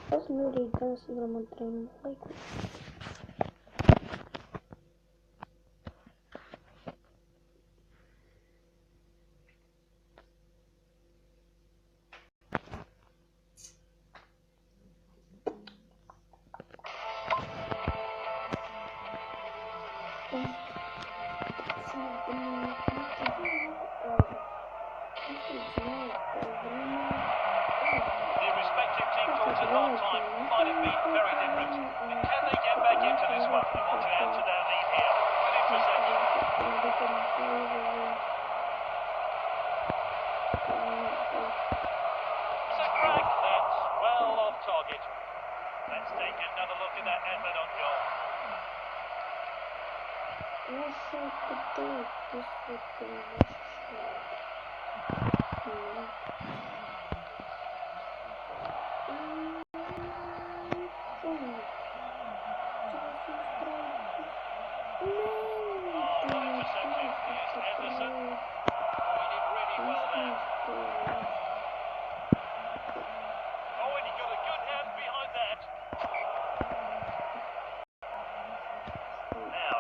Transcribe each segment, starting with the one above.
Próximo vídeo sobre um treino líquido.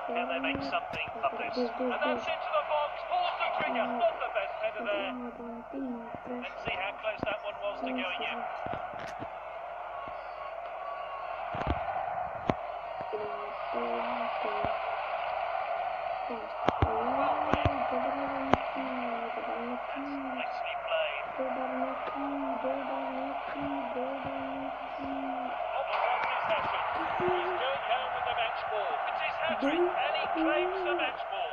Can they make something of this? And that's into the box. Pulls the trigger. Not the best header there. Let's see how close that one was to going in. Nicely played. Robert wants his hat-trick. He's going home with the match ball. It's his hat-trick, and he claims the match ball.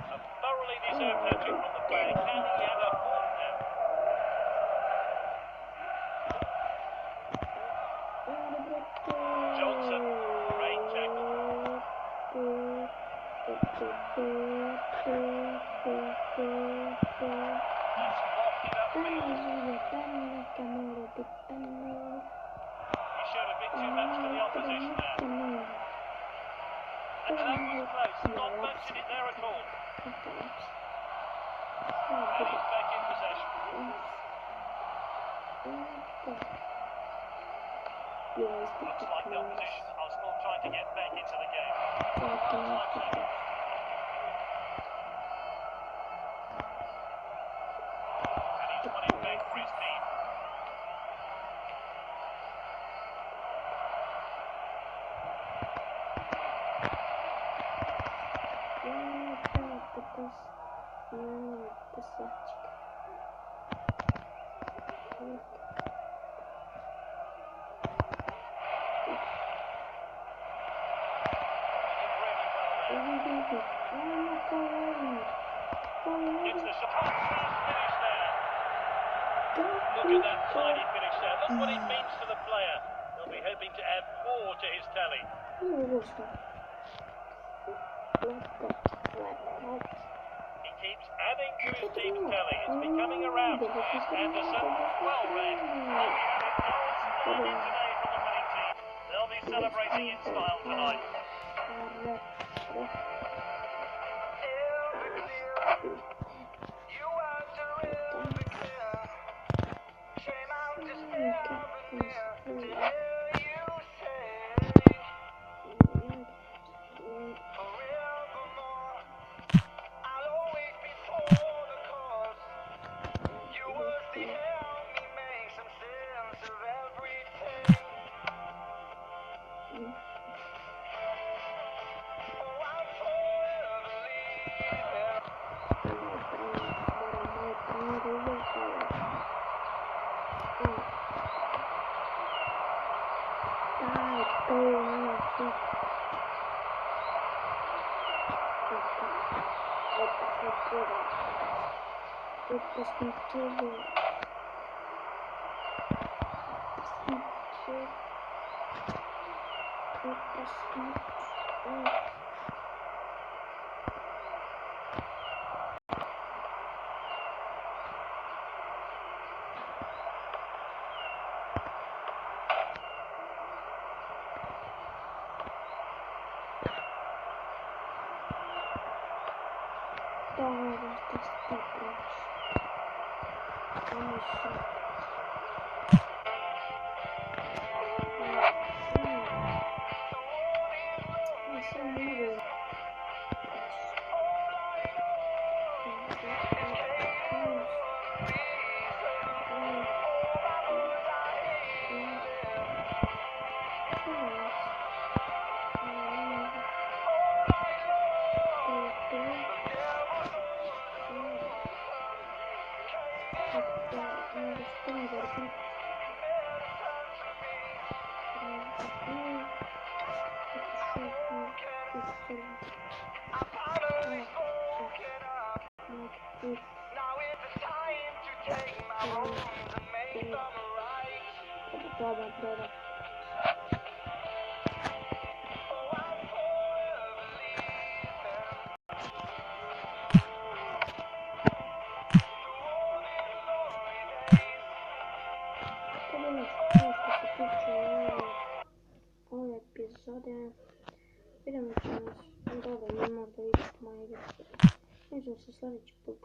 A thoroughly deserved hat-trick from the flag. Can he add a fourth now? Johnson, great tackle. He's locked it upfield. He showed a bit too much to the opposition there. And that was close. Not much in it there at all. And he's back in possession. Looks like the opposition are still trying to get back into the game. And he's won it back for his team. It's the shot. Finish there. Look at that tiny finish there. Look what it means to the player. He'll be hoping to add more to his tally. He keeps adding to his team's tally. It's becoming a rout. And Anderson, well read. And we have a goal scored today from the winning team. They'll be celebrating in style tonight. Dobra, to jest super. Mamy się. Dobra. Ove epizode idemo ćemo dalje, ne možda vidjeti moje vidjeti. Vidimo se sljedeći put.